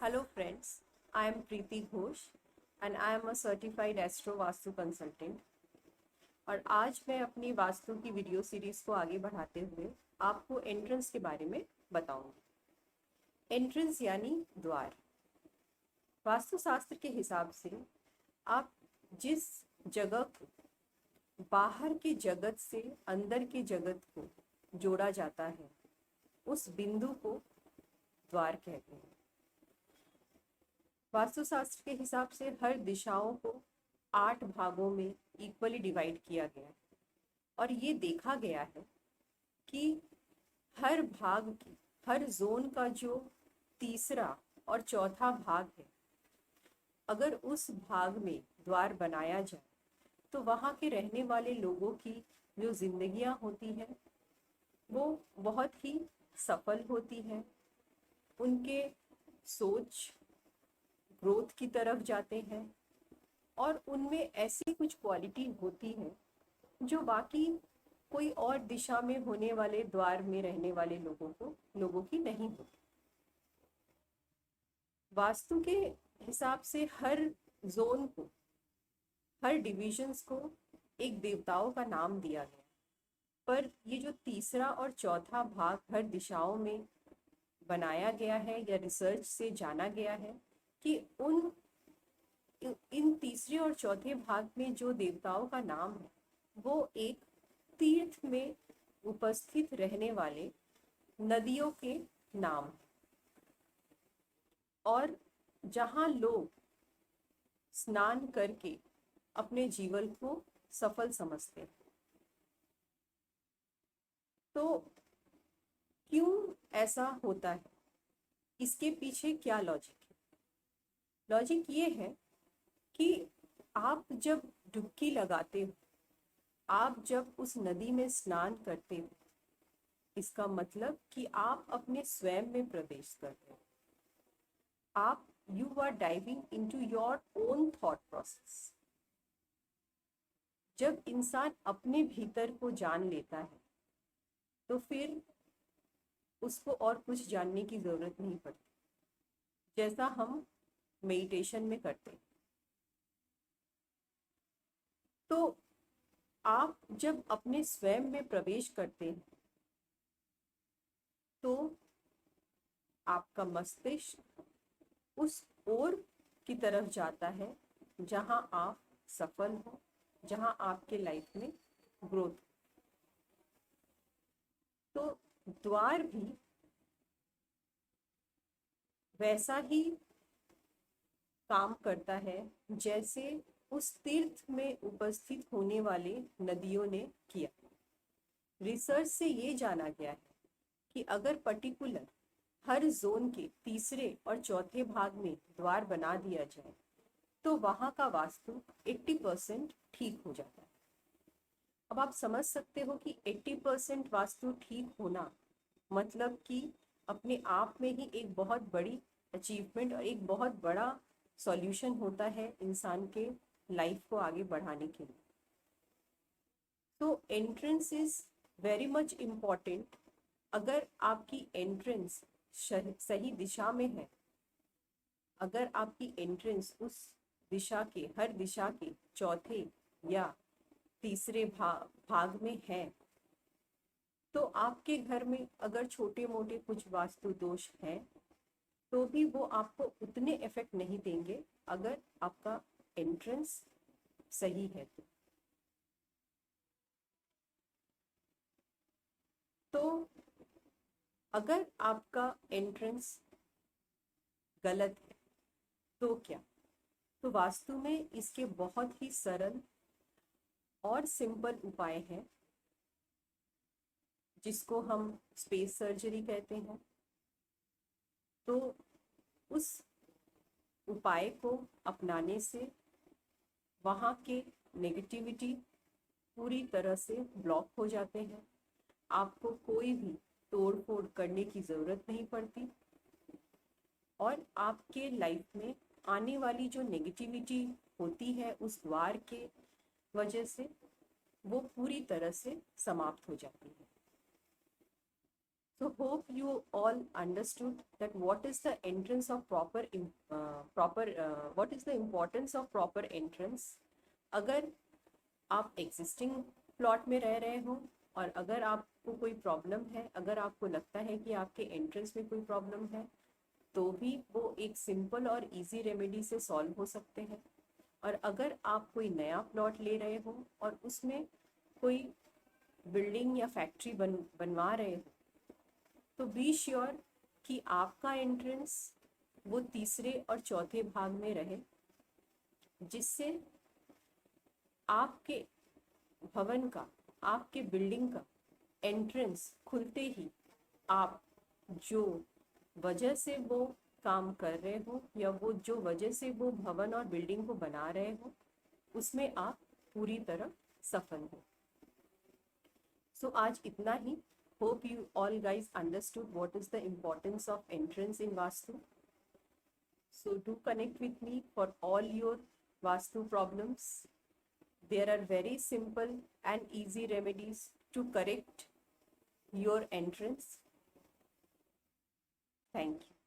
Hello friends, I am Preeti Ghosh and I am a certified Astro Vastu consultant और आज मैं अपनी वास्तु की वीडियो सीरीज को आगे बढ़ाते हुए आपको एंट्रेंस के बारे में बताऊंगी। एंट्रेंस यानी द्वार। वास्तुशास्त्र के हिसाब से आप जिस जगह को बाहर के जगत से अंदर के जगत को जोड़ा जाता है उस बिंदु को द्वार कहते हैं। वास्तुशास्त्र के हिसाब से हर दिशाओं को 8 भागों में इक्वली डिवाइड किया गया है और ये देखा गया है कि हर भाग की हर जोन का जो तीसरा और चौथा भाग है, अगर उस भाग में द्वार बनाया जाए तो वहाँ के रहने वाले लोगों की जो जिंदगियाँ होती हैं वो बहुत ही सफल होती हैं। उनके सोच ग्रोथ की तरफ जाते हैं और उनमें ऐसी कुछ क्वालिटी होती है जो बाकी कोई और दिशा में होने वाले द्वार में रहने वाले लोगों की नहीं होती। वास्तु के हिसाब से हर जोन को हर डिविजन्स को एक देवताओं का नाम दिया गया, पर ये जो तीसरा और चौथा भाग हर दिशाओं में बनाया गया है या रिसर्च से जाना गया है कि इन तीसरे और चौथे भाग में जो देवताओं का नाम है वो एक तीर्थ में उपस्थित रहने वाले नदियों के नाम है और जहाँ लोग स्नान करके अपने जीवन को सफल समझते हैं। तो क्यों ऐसा होता है, इसके पीछे क्या लॉजिक है? लॉजिक ये है कि आप जब डुबकी लगाते हो, आप जब उस नदी में स्नान करते हो, इसका मतलब कि आप अपने स्वयं में प्रवेश कर रहे हो। आप you are diving into your own thought process. जब इंसान अपने भीतर को जान लेता है तो फिर उसको और कुछ जानने की जरूरत नहीं पड़ती, जैसा हम मेडिटेशन में करते हैं। तो आप जब अपने स्वयं में प्रवेश करते हैं तो आपका मस्तिष्क उस ओर की तरफ जाता है जहां आप सफल हो, जहां आपके लाइफ में ग्रोथ। तो द्वार भी वैसा ही काम करता है जैसे उस तीर्थ में उपस्थित होने वाले नदियों ने किया। रिसर्च से ये जाना गया है कि अगर पर्टिकुलर हर जोन के तीसरे और चौथे भाग में द्वार बना दिया जाए तो वहाँ का वास्तु 80% ठीक हो जाता है। अब आप समझ सकते हो कि 80% वास्तु ठीक होना मतलब कि अपने आप में ही एक बहुत बड़ी अचीवमेंट और एक बहुत बड़ा सॉल्यूशन होता है इंसान के लाइफ को आगे बढ़ाने के लिए। तो entrance is very much important. अगर आपकी एंट्रेंस सही दिशा में है, अगर आपकी एंट्रेंस उस दिशा के हर दिशा के चौथे या तीसरे भाग में है तो आपके घर में अगर छोटे मोटे कुछ वास्तु दोष हैं तो भी वो आपको उतने इफेक्ट नहीं देंगे अगर आपका एंट्रेंस सही है। तो अगर आपका एंट्रेंस गलत है तो क्या? तो वास्तु में इसके बहुत ही सरल और सिंपल उपाय हैं जिसको हम स्पेस सर्जरी कहते हैं। तो उस उपाय को अपनाने से वहाँ के नेगेटिविटी पूरी तरह से ब्लॉक हो जाते हैं। आपको कोई भी तोड़ फोड़ करने की ज़रूरत नहीं पड़ती और आपके लाइफ में आने वाली जो नेगेटिविटी होती है उस द्वार के वजह से वो पूरी तरह से समाप्त हो जाती है। So hope you all understood that what is the entrance of what is the importance of proper entrance. अगर आप existing plot में रह रहे हो और अगर आपको कोई प्रॉब्लम है, अगर आपको लगता है कि आपके एंट्रेंस में कोई प्रॉब्लम है, तो भी वो एक सिंपल और इजी रेमेडी से सॉल्व हो सकते हैं। और अगर आप कोई नया प्लॉट ले रहे हो और उसमें कोई बिल्डिंग या फैक्ट्री बनवा रहे हो, तो बी श्योर कि आपका एंट्रेंस वो तीसरे और चौथे भाग में रहे, जिससे आपके भवन का, आपके बिल्डिंग का एंट्रेंस खुलते ही आप जो वजह से वो काम कर रहे हो या वो जो वजह से वो भवन और बिल्डिंग को बना रहे हो, उसमें आप पूरी तरह सफल हो। सो आज इतना ही। Hope you all guys understood what is the importance of entrance in vastu. So do connect with me for all your vastu problems. There are very simple and easy remedies to correct your entrance. Thank you.